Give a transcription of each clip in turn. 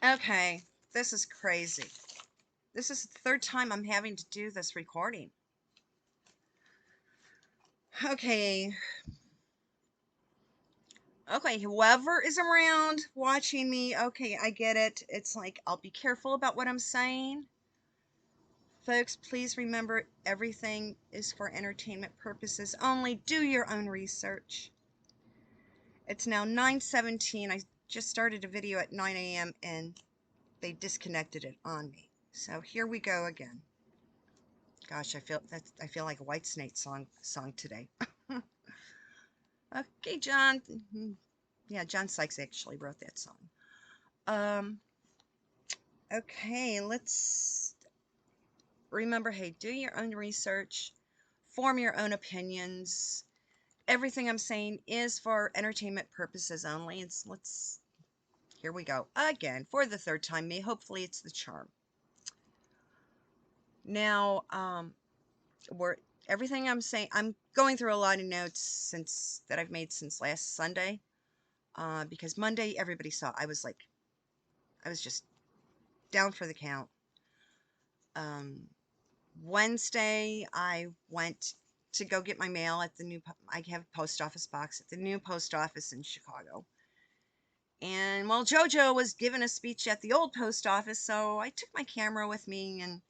Okay, this is crazy. This is the third time I'm having to do this recording. Okay. Okay, whoever is around watching me, okay, I get it. It's like, I'll be careful about what I'm saying. Folks, please remember everything is for entertainment purposes only. Do your own research. It's now 9:17. I just started a video at 9 a.m. and they disconnected it on me. So here we go again. Gosh, I feel like a Whitesnake song today. Okay, John. Yeah, John Sykes actually wrote that song. Um, okay, let's remember, hey, do your own research, form your own opinions. Everything I'm saying is for entertainment purposes only. Here we go again for the third time. Hopefully it's the charm. Now, we're everything I'm saying. I'm going through a lot of notes that I've made since last Sunday, because Monday everybody saw I was just down for the count. Um, Wednesday I went to go get my mail at the new. I have a post office box at the new post office in Chicago. And while JoJo was giving a speech at the old post office, so I took my camera with me and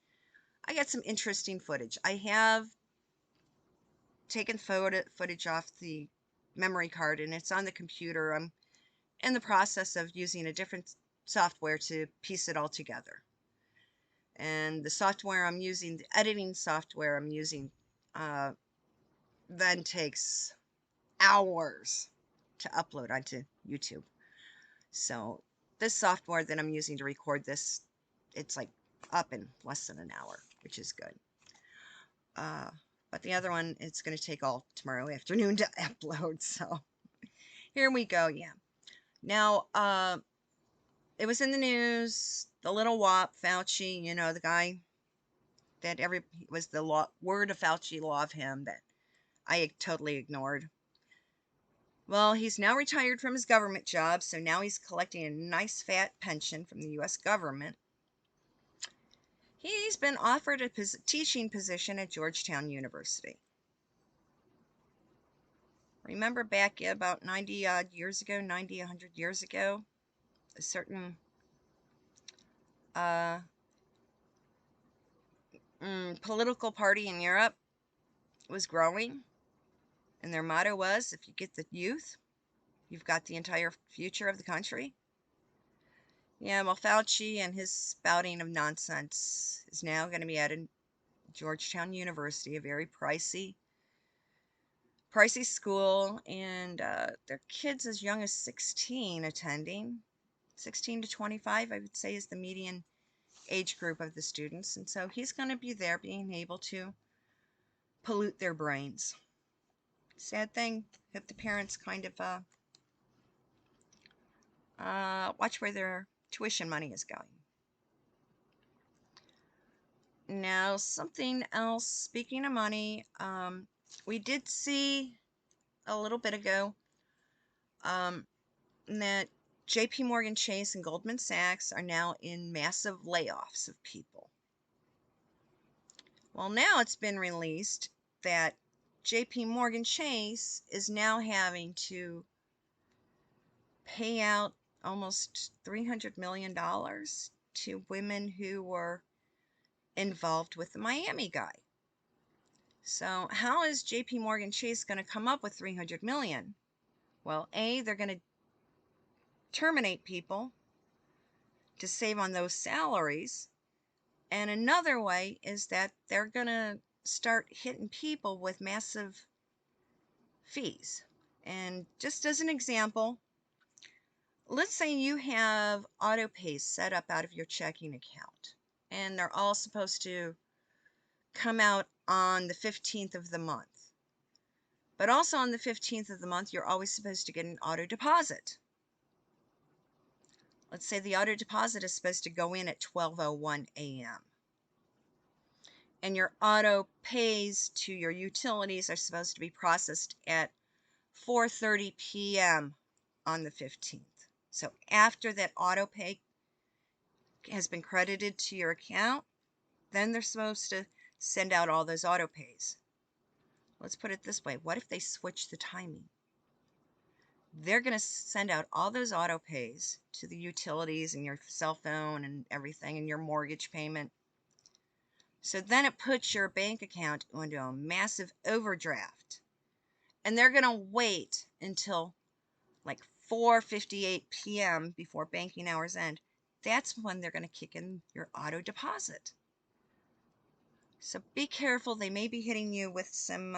I got some interesting footage. I have taken footage off the memory card and it's on the computer. I'm in the process of using a different software to piece it all together. And the software I'm using, the editing software I'm using, then takes hours to upload onto YouTube. So this software that I'm using to record this, it's like up in less than an hour, which is good. But the other one, it's going to take all tomorrow afternoon to upload. So here we go. Yeah. Now, it was in the news. The little wop, Fauci, the guy that was the word of Fauci, law of him, that I totally ignored. Well, he's now retired from his government job, so now he's collecting a nice fat pension from the U.S. government. He's been offered a teaching position at Georgetown University. Remember back about 90 odd years ago, 90, 100 years ago, a certain political party in Europe was growing, and their motto was, if you get the youth, you've got the entire future of the country. Yeah, well, Fauci and his spouting of nonsense is now going to be at Georgetown University, a very pricey school, and their kids as young as 16 attending. 16 to 25, I would say, is the median age group of the students, and so he's going to be there being able to pollute their brains. Sad thing if the parents kind of watch where their tuition money is going. Now, something else, speaking of money, we did see a little bit ago that JP Morgan Chase and Goldman Sachs are now in massive layoffs of people. Well, now it's been released that JP Morgan Chase is now having to pay out almost $300 million to women who were involved with the Miami guy. So how is JP Morgan Chase going to come up with $300 million? Well, A, they're going to terminate people to save on those salaries. And another way is that they're going to start hitting people with massive fees. And just as an example, let's say you have auto pays set up out of your checking account, and they're all supposed to come out on the 15th of the month. But also on the 15th of the month, you're always supposed to get an auto deposit. Let's say the auto deposit is supposed to go in at 12:01 a.m. And your auto pays to your utilities are supposed to be processed at 4:30 p.m. on the 15th. So after that auto pay has been credited to your account, then they're supposed to send out all those auto pays. Let's put it this way. What if they switch the timing? They're going to send out all those auto pays to the utilities and your cell phone and everything and your mortgage payment. So then it puts your bank account into a massive overdraft. And they're going to wait until like 4:58 p.m. before banking hours end. That's when they're going to kick in your auto deposit. So be careful. They may be hitting you with some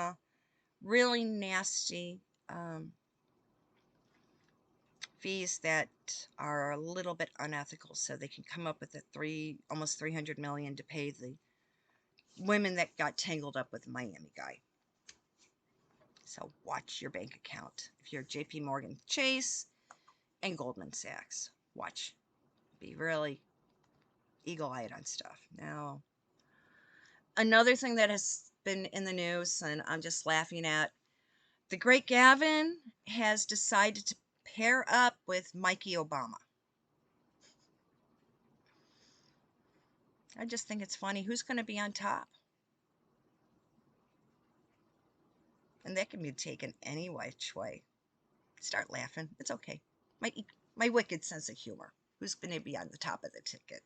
really nasty fees that are a little bit unethical, so they can come up with almost $300 million to pay the women that got tangled up with the Miami guy. So watch your bank account. If you're JP Morgan Chase and Goldman Sachs, watch. Be really eagle-eyed on stuff. Now, another thing that has been in the news, and I'm just laughing at, the great Gavin has decided to pair up with Mikey Obama. I just think it's funny. Who's going to be on top? And that can be taken any which way. Start laughing. It's okay. My wicked sense of humor. Who's going to be on the top of the ticket?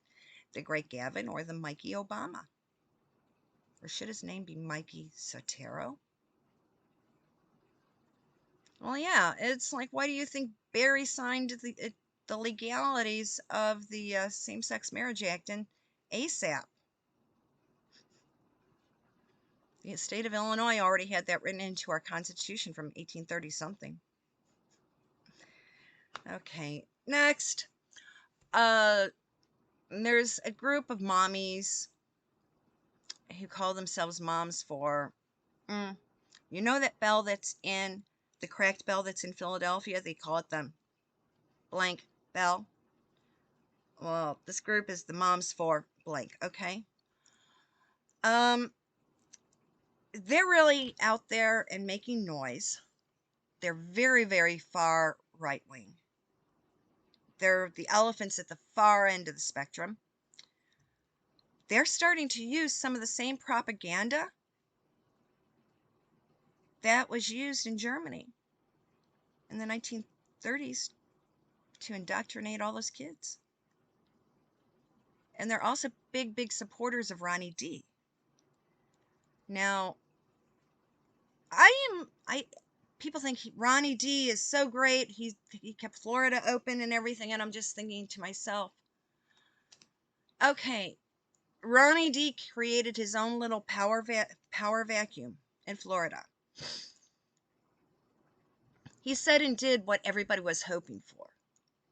The great Gavin or the Mikey Obama? Or should his name be Mikey Sotero? Well, yeah, it's like, why do you think Barry signed the legalities of the Same-Sex Marriage Act in ASAP? The state of Illinois already had that written into our Constitution from 1830-something. Okay, next. There's a group of mommies who call themselves moms for, you know that bell that's in, the cracked bell that's in Philadelphia? They call it the blank bell. Well, this group is the moms for blank, okay? They're really out there and making noise. They're very, very far right-wing. They're the elephants at the far end of the spectrum. They're starting to use some of the same propaganda that was used in Germany in the 1930s to indoctrinate all those kids. And they're also big, big supporters of Ronnie D. Now, people think Ronnie D is so great. He kept Florida open and everything, and I'm just thinking to myself, okay, Ronnie D created his own little power vacuum in Florida. He said and did what everybody was hoping for.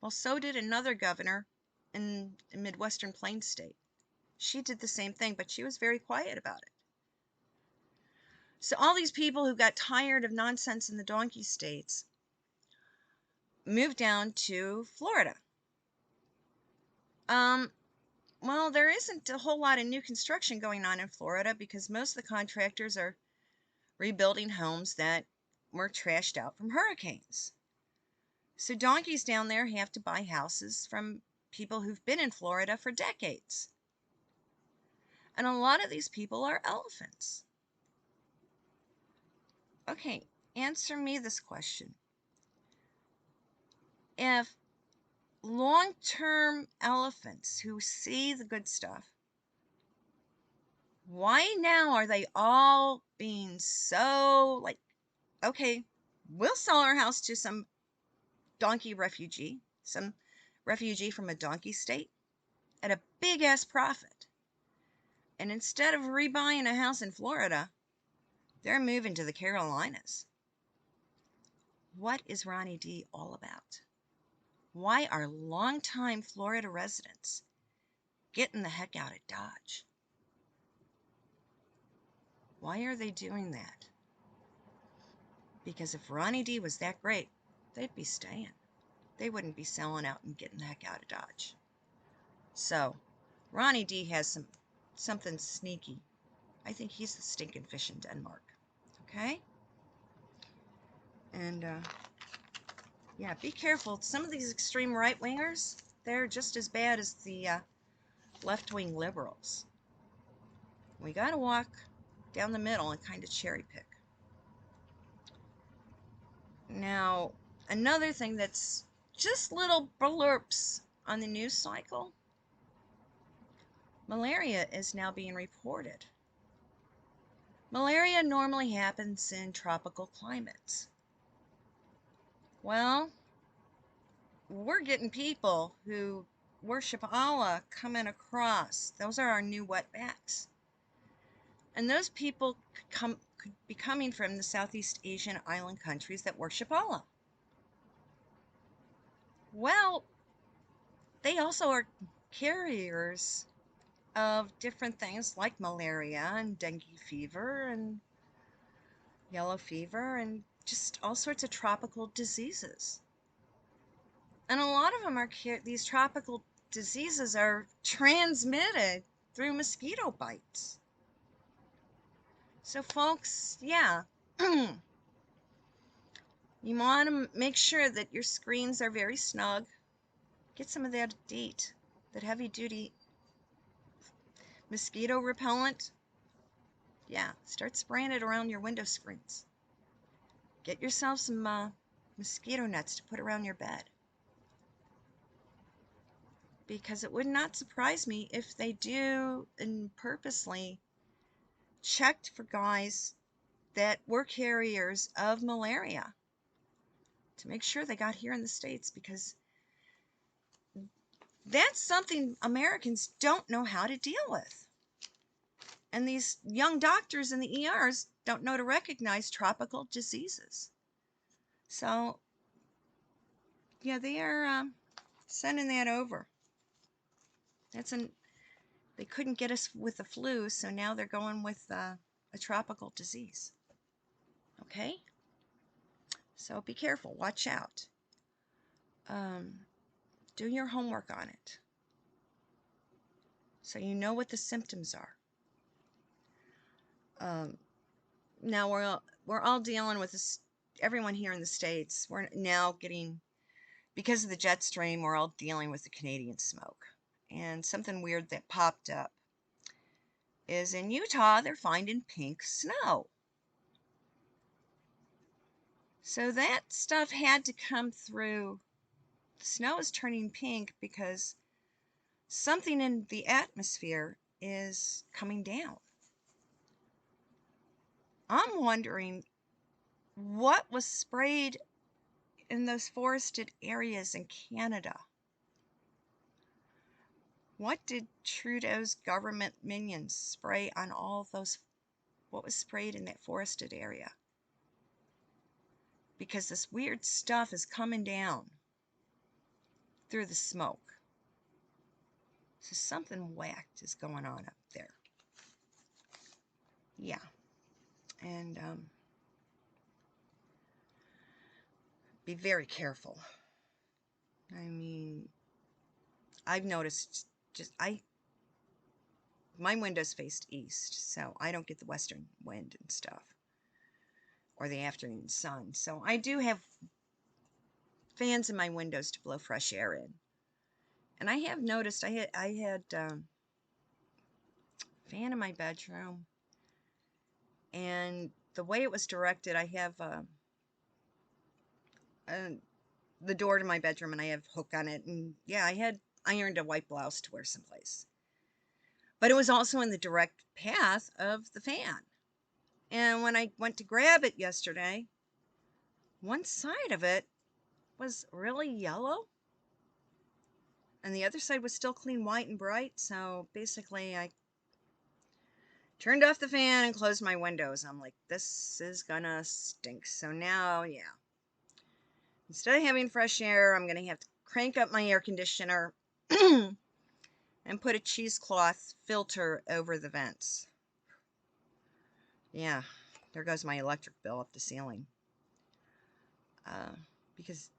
Well, so did another governor in a Midwestern Plains state. She did the same thing, but she was very quiet about it. So all these people who got tired of nonsense in the donkey states moved down to Florida. Well, there isn't a whole lot of new construction going on in Florida because most of the contractors are rebuilding homes that were trashed out from hurricanes. So donkeys down there have to buy houses from people who've been in Florida for decades. And a lot of these people are elephants. Okay, answer me this question. If long-term elephants who see the good stuff, why now are they all being so like, okay, we'll sell our house to some donkey refugee, some refugee from a donkey state at a big ass profit. And instead of rebuying a house in Florida, they're moving to the Carolinas. What is Ronnie D all about? Why are longtime Florida residents getting the heck out of Dodge? Why are they doing that? Because if Ronnie D was that great, they'd be staying. They wouldn't be selling out and getting the heck out of Dodge. So, Ronnie D has something sneaky. I think he's the stinking fish in Denmark. Okay? And, yeah, be careful. Some of these extreme right-wingers, they're just as bad as the left-wing liberals. We got to walk down the middle and kind of cherry pick. Now, another thing that's just little blurps on the news cycle, malaria is now being reported. Malaria normally happens in tropical climates. Well, we're getting people who worship Allah coming across. Those are our new wetbacks. And those people could be coming from the Southeast Asian island countries that worship Allah. Well, they also are carriers of different things like malaria and dengue fever and yellow fever and just all sorts of tropical diseases. And a lot of them are these tropical diseases are transmitted through mosquito bites. So folks, yeah, you want to make sure that your screens are very snug. Get some of that DEET, that heavy duty mosquito repellent. Yeah, start spraying it around your window screens. Get yourself some mosquito nets to put around your bed. Because it would not surprise me if they do and purposely checked for guys that were carriers of malaria to make sure they got here in the States, because that's something Americans don't know how to deal with. And these young doctors in the ERs don't know to recognize tropical diseases. So, yeah, they are sending that over. They couldn't get us with the flu, so now they're going with a tropical disease. Okay? So be careful. Watch out. Do your homework on it, so you know what the symptoms are. Now we're all dealing with this. Everyone here in the States, we're now getting, because of the jet stream, we're all dealing with the Canadian smoke. And something weird that popped up is in Utah, they're finding pink snow. So that stuff had to come through. The snow is turning pink because something in the atmosphere is coming down. I'm wondering what was sprayed in those forested areas in Canada. What did Trudeau's government minions spray on all those? What was sprayed in that forested area? Because this weird stuff is coming down through the smoke. So something whacked is going on up there. Yeah. And be very careful. I mean, I've noticed my window's faced east, so I don't get the western wind and stuff, or the afternoon sun. So I do have fans in my windows to blow fresh air in. And I have noticed I had a fan in my bedroom, and the way it was directed, I have the door to my bedroom, and I have a hook on it, and yeah, I had ironed a white blouse to wear someplace. But it was also in the direct path of the fan. And when I went to grab it yesterday, one side of it was really yellow, and the other side was still clean white and bright. So basically, I turned off the fan and closed my windows. I'm like, this is gonna stink. So now, yeah, instead of having fresh air, I'm gonna have to crank up my air conditioner and put a cheesecloth filter over the vents. Yeah, there goes my electric bill up the ceiling. Because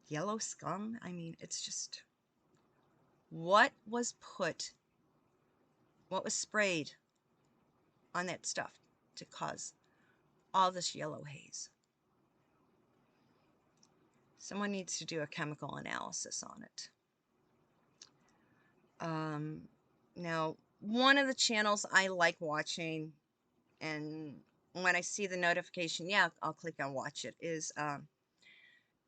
yellow scum, I mean, it's just, what was sprayed on that stuff to cause all this yellow haze? Someone needs to do a chemical analysis on it. Now, one of the channels I like watching, and when I see the notification, yeah, I'll click on watch it, is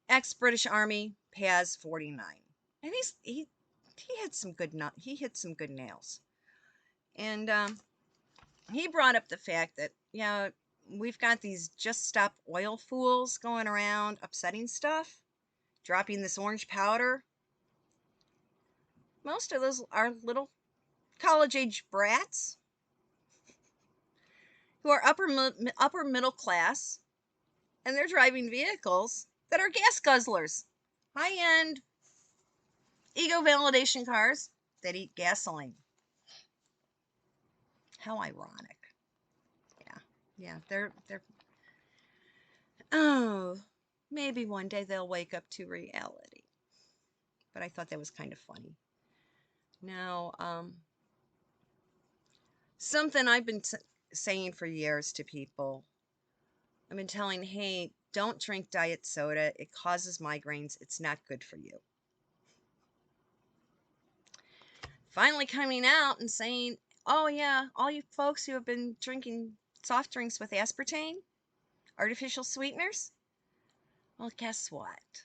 ex-British Army Paz 49. And he had some good he hit some good nails. And he brought up the fact that, yeah, we've got these just stop oil fools going around upsetting stuff, dropping this orange powder. Most of those are little college-age brats who are upper middle class, and they're driving vehicles that are gas guzzlers, high-end ego validation cars that eat gasoline. How ironic. Yeah, they're oh, maybe one day they'll wake up to reality. But I thought that was kind of funny. Now, something I've been saying for years to people. I've been telling, hey, don't drink diet soda. It causes migraines. It's not good for you. Finally coming out and saying, oh yeah, all you folks who have been drinking soft drinks with aspartame, artificial sweeteners, well, guess what?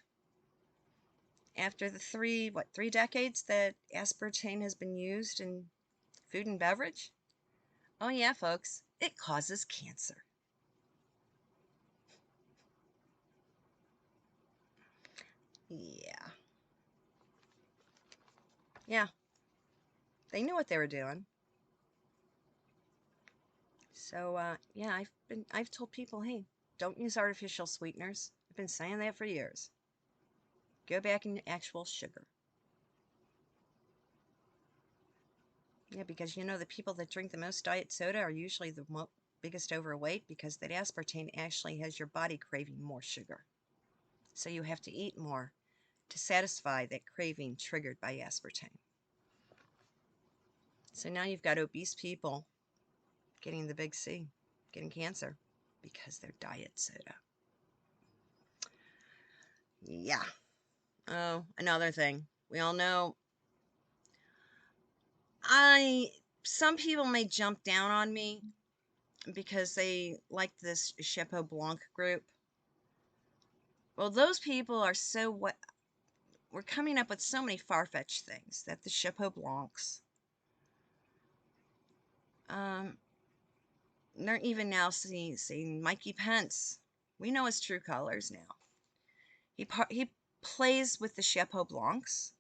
After the three decades that aspartame has been used in food and beverage, oh yeah, folks, it causes cancer. Yeah. Yeah. They knew what they were doing. So, yeah, I've told people, hey, don't use artificial sweeteners. I've been saying that for years. Go back in actual sugar. Yeah, because you know the people that drink the most diet soda are usually the biggest overweight, because that aspartame actually has your body craving more sugar. So you have to eat more to satisfy that craving triggered by aspartame. So now you've got obese people getting the big C, getting cancer, because they're diet soda. Yeah. Oh, another thing. We all know some people may jump down on me because they like this Chapeau Blanc group. Well, those people are we're coming up with so many far-fetched things that the Chapeau Blancs, they're even now seeing Mikey Pence. We know his true colors now. He plays with the Chapeau Blancs,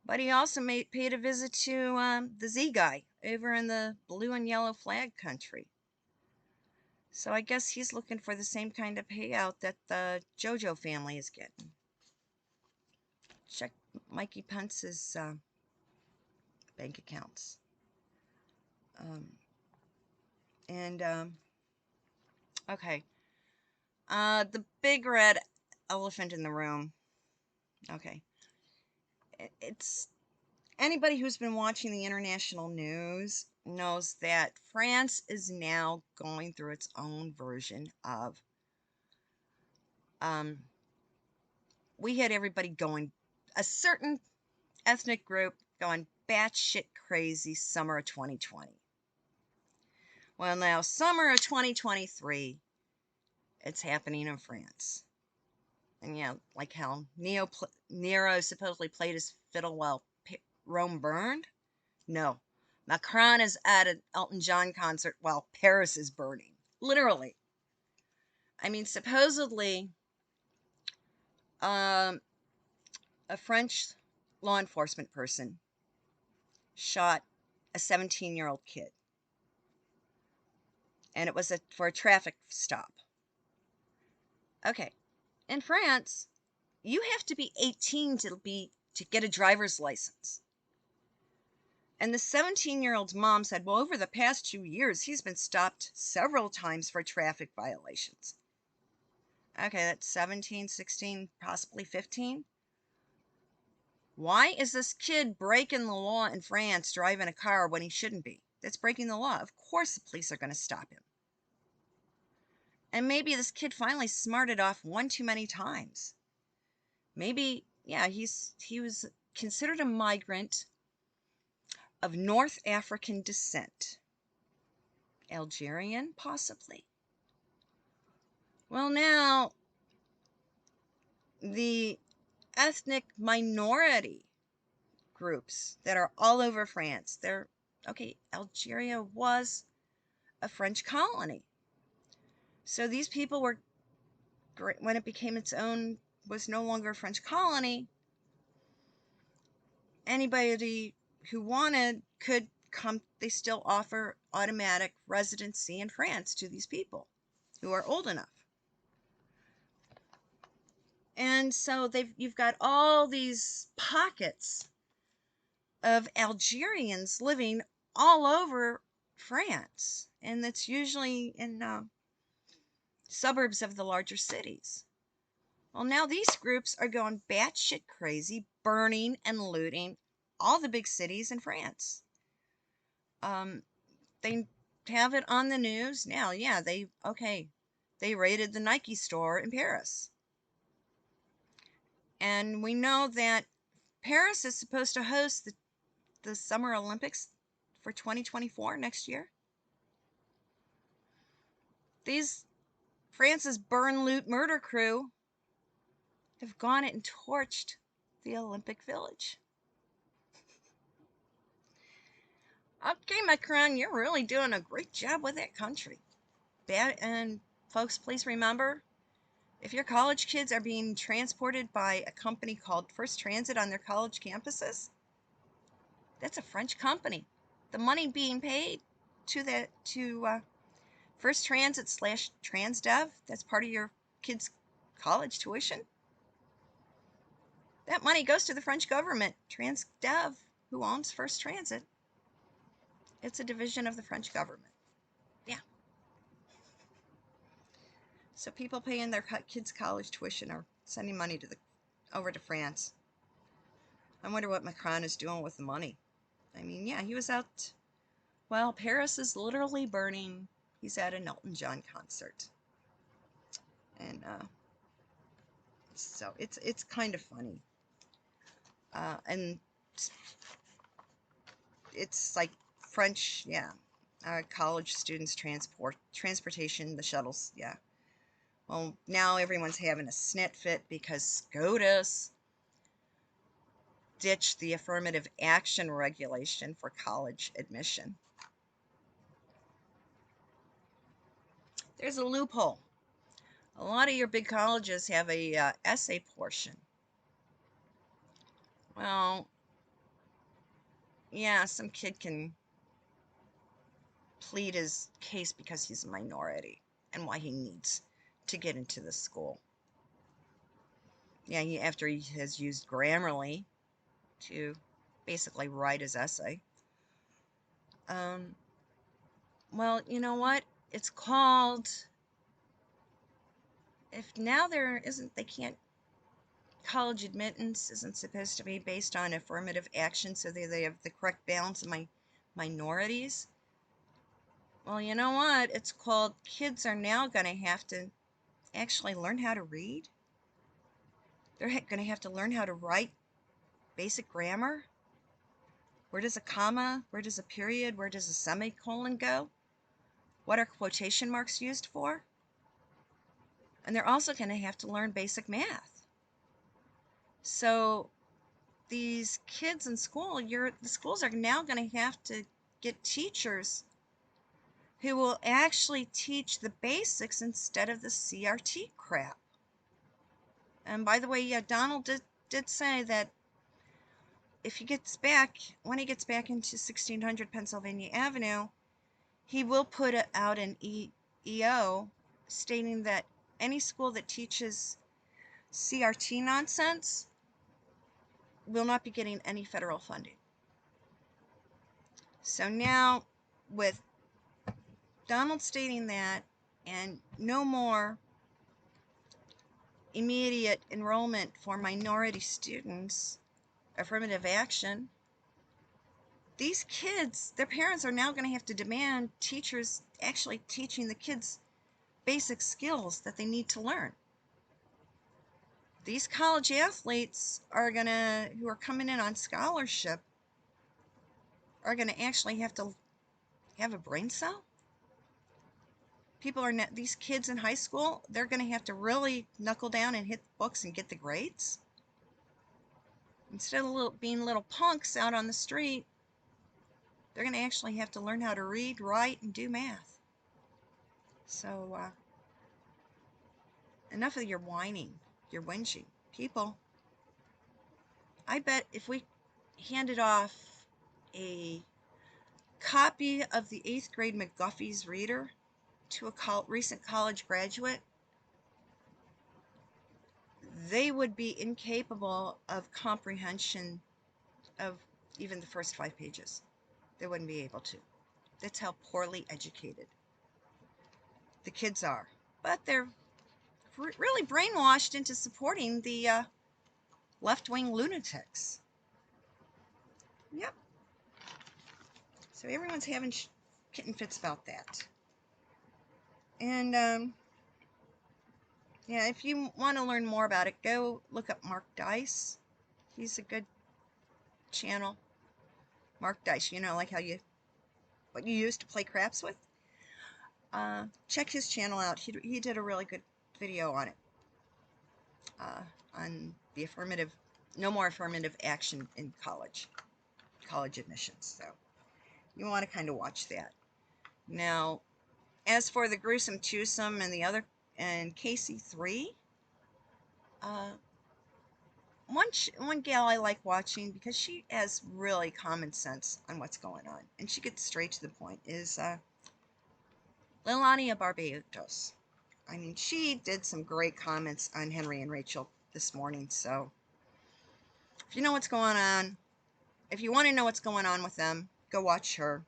but he also paid a visit to the Z guy over in the blue and yellow flag country. So I guess he's looking for the same kind of payout that the JoJo family is getting. Check Mikey Pence's bank accounts. Okay. The big red elephant in the room. Okay. It's anybody who's been watching the international news knows that France is now going through its own version of we had everybody going, a certain ethnic group going batshit crazy summer of 2020. Well, now summer of 2023, it's happening in France. And yeah, like how Nero supposedly played his fiddle while Rome burned. No, Macron is at an Elton John concert while Paris is burning. Literally. I mean, supposedly, a French law enforcement person shot a 17-year-old kid. And it was for a traffic stop. Okay. In France, you have to be 18 to get a driver's license. And the 17-year-old's mom said, well, over the past 2 years, he's been stopped several times for traffic violations. Okay, that's 17, 16, possibly 15. Why is this kid breaking the law in France driving a car when he shouldn't be? That's breaking the law. Of course the police are going to stop him. And maybe this kid finally smarted off one too many times. Maybe, yeah, he was considered a migrant of North African descent. Algerian, possibly. Well, now, the ethnic minority groups that are all over France, okay, Algeria was a French colony. So these people were, when it became its own, was no longer a French colony, anybody who wanted could come. They still offer automatic residency in France to these people who are old enough. And so you've got all these pockets of Algerians living all over France, and that's usually in suburbs of the larger cities. Well, now these groups are going batshit crazy, burning and looting all the big cities in France. They have it on the news now. Yeah, they raided the Nike store in Paris. And we know that Paris is supposed to host the Summer Olympics for 2024 next year. These France's burn, loot, murder crew have gone and torched the Olympic Village. Okay, Macron, you're really doing a great job with that country. And folks, please remember, if your college kids are being transported by a company called First Transit on their college campuses, that's a French company. The money being paid to First Transit / Transdev, that's part of your kids' college tuition. That money goes to the French government. Transdev, who owns First Transit, it's a division of the French government. Yeah. So people paying their kids' college tuition are sending money over to France. I wonder what Macron is doing with the money. I mean, yeah, he was out. Well, Paris is literally burning. He's at an Elton John concert. And so it's kind of funny. And it's like French, yeah. College students transportation, the shuttles, yeah. Well, now everyone's having a snit fit because SCOTUS ditched the affirmative action regulation for college admission. There's a loophole. A lot of your big colleges have a essay portion. Well, yeah, some kid can plead his case because he's a minority and why he needs to get into the school. Yeah, after he has used Grammarly to basically write his essay. Well, you know what? It's called, if now college admittance isn't supposed to be based on affirmative action so they have the correct balance of minorities. Well, you know what? It's called, kids are now going to have to actually learn how to read. They're going to have to learn how to write basic grammar. Where does a comma, where does a period, where does a semicolon go? What are quotation marks used for? And they're also going to have to learn basic math. So these kids in school, the schools are now going to have to get teachers who will actually teach the basics instead of the CRT crap. And by the way, yeah, Donald did say that when he gets back into 1600 Pennsylvania Avenue, he will put out an EO stating that any school that teaches CRT nonsense will not be getting any federal funding. So now, with Donald stating that, and no more immediate enrollment for minority students, affirmative action, these kids, their parents are now going to have to demand teachers actually teaching the kids basic skills that they need to learn. These college athletes who are coming in on scholarship, are going to actually have to have a brain cell. People are not, these kids in high school, they're going to have to really knuckle down and hit the books and get the grades. Instead of being little punks out on the street, they're going to actually have to learn how to read, write, and do math. So, enough of your whining, your whinging. People, I bet if we handed off a copy of the 8th grade McGuffey's Reader to a recent college graduate, they would be incapable of comprehension of even the first 5 pages. They wouldn't be able to. That's how poorly educated the kids are. But they're really brainwashed into supporting the left-wing lunatics. Yep. So everyone's having kitten fits about that. And yeah, if you want to learn more about it, go look up Mark Dice. He's a good channel. Mark Dice, you know, like how what you use to play craps with. Check his channel out. He did a really good video on it. On the no more affirmative action in college admissions. So you want to kind of watch that. Now, as for the Gruesome Twosome and the other, and KC3, one gal I like watching because she has really common sense on what's going on, and she gets straight to the point, is Lilania Barbados. I mean, she did some great comments on Henry and Rachel this morning, so if you know what's going on, if you want to know what's going on with them, go watch her.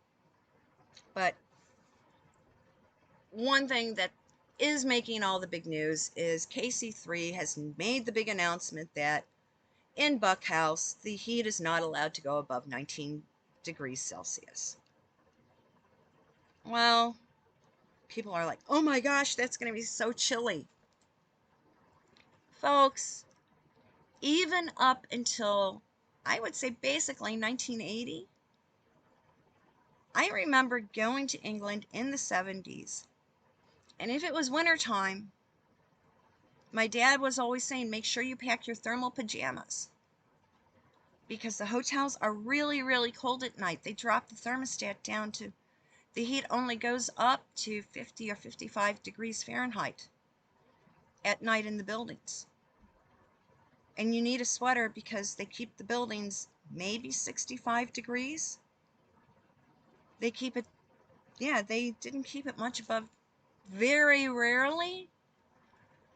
But one thing that is making all the big news is KC3 has made the big announcement that in Buckhouse, the heat is not allowed to go above 19 degrees Celsius. Well, people are like, oh my gosh, that's going to be so chilly. Folks, even up until, I would say basically 1980, I remember going to England in the 70s, and if it was wintertime, my dad was always saying, make sure you pack your thermal pajamas, because the hotels are really, really cold at night. They drop the thermostat down to, the heat only goes up to 50 or 55 degrees Fahrenheit at night in the buildings. And you need a sweater because they keep the buildings maybe 65 degrees. They keep it, yeah, they didn't keep it much above. Very rarely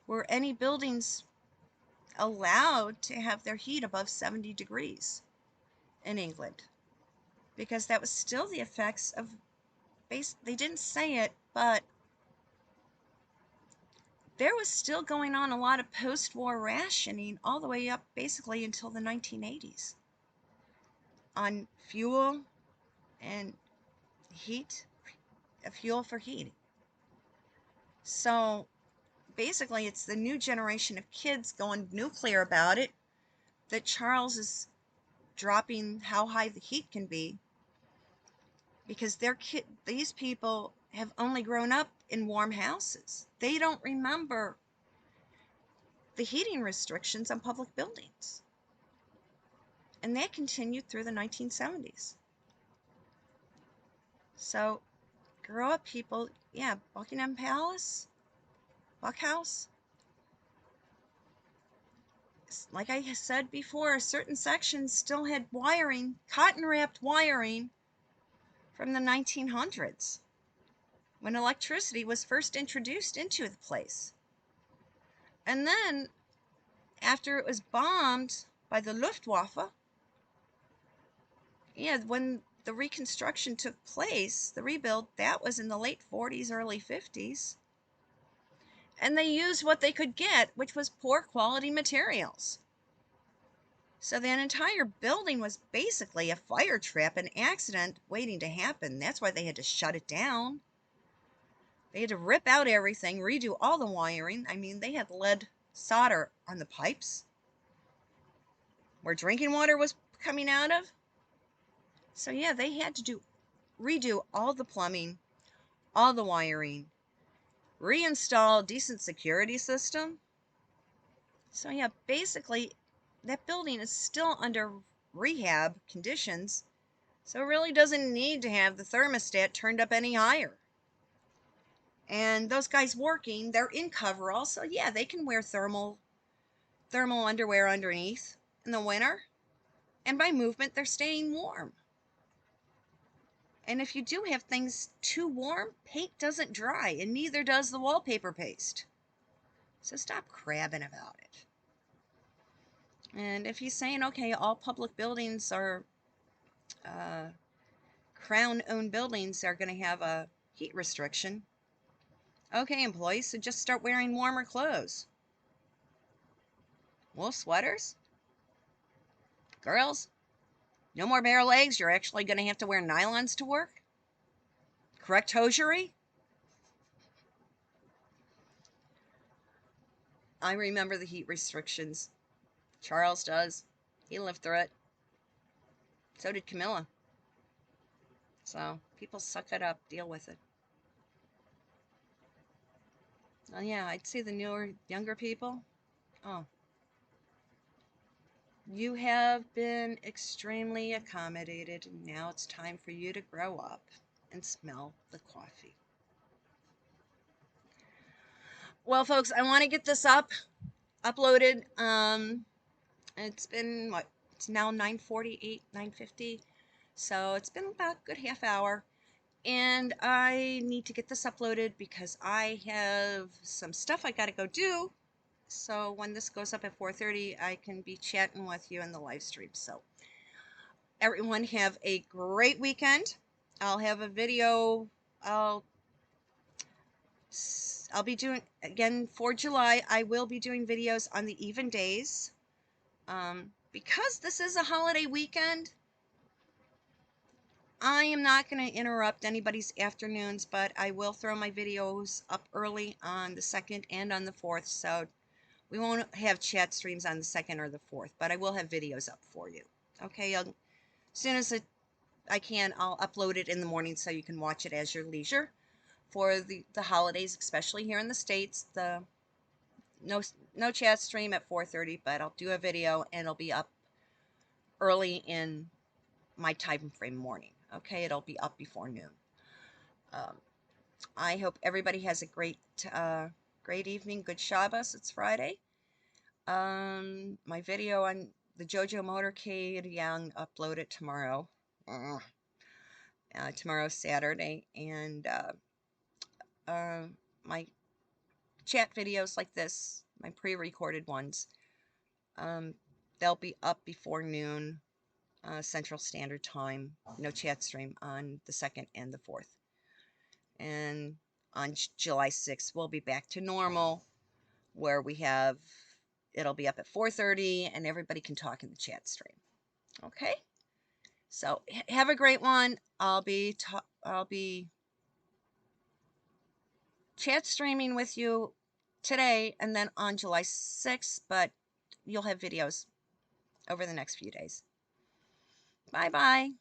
were any buildings allowed to have their heat above 70 degrees in England, because that was still the effects of they didn't say it, but there was still going on a lot of post-war rationing all the way up basically until the 1980s on fuel and heat, fuel for heating. So basically it's the new generation of kids going nuclear about it that Charles is dropping how high the heat can be, because these people have only grown up in warm houses. They don't remember the heating restrictions on public buildings. And that continued through the 1970s. So, grow up, people. Yeah, Buckingham Palace, Buckhouse. Like I said before, certain sections still had wiring, cotton-wrapped wiring from the 1900s, when electricity was first introduced into the place. And then, after it was bombed by the Luftwaffe, yeah, when the reconstruction took place, the rebuild, that was in the late 40s, early 50s. And they used what they could get, which was poor quality materials. So that entire building was basically a fire trap, an accident waiting to happen. That's why they had to shut it down. They had to rip out everything, redo all the wiring. I mean, they had lead solder on the pipes where drinking water was coming out of. So yeah, they had to redo all the plumbing, all the wiring, reinstall a decent security system. So yeah, basically that building is still under rehab conditions, so it really doesn't need to have the thermostat turned up any higher. And those guys working, they're in coveralls, so yeah, they can wear thermal underwear underneath in the winter. And by movement, they're staying warm. And if you do have things too warm, paint doesn't dry, and neither does the wallpaper paste. So stop crabbing about it. And if he's saying, okay, all public buildings are Crown-owned buildings are going to have a heat restriction. Okay, employees, so just start wearing warmer clothes. Wool sweaters? Girls, no more bare legs. You're actually going to have to wear nylons to work? Correct hosiery? I remember the heat restrictions. Charles does. He lived through it. So did Camilla. So people suck it up, deal with it. Oh yeah, I'd say the younger people. Oh, you have been extremely accommodated, and now it's time for you to grow up and smell the coffee. Well, folks, I want to get this uploaded. It's been what? It's now 9:48, 9:50. So it's been about a good half hour. And I need to get this uploaded because I have some stuff I got to go do. So when this goes up at 4:30, I can be chatting with you in the live stream. So everyone have a great weekend. I'll have a video. I'll be doing again for July. I will be doing videos on the even days. Because this is a holiday weekend, I am not going to interrupt anybody's afternoons, but I will throw my videos up early on the 2nd and on the 4th. So we won't have chat streams on the 2nd or the 4th, but I will have videos up for you. Okay, as soon as I can, I'll upload it in the morning so you can watch it as your leisure. For the holidays, especially here in the States, no chat stream at 4:30, but I'll do a video and it'll be up early in my time frame morning. Okay, it'll be up before noon. I hope everybody has a great evening. Good Shabbos. It's Friday. My video on the JoJo Motorcade, yeah, I'll upload it tomorrow. Tomorrow's Saturday, and my chat videos like this, my pre-recorded ones, they'll be up before noon Central Standard Time. No chat stream on the 2nd and the 4th. And on July 6th, we'll be back to normal, where it'll be up at 4:30 and everybody can talk in the chat stream. Okay? So have a great one. I'll be chat streaming with you today and then on July 6th, but you'll have videos over the next few days. Bye-bye.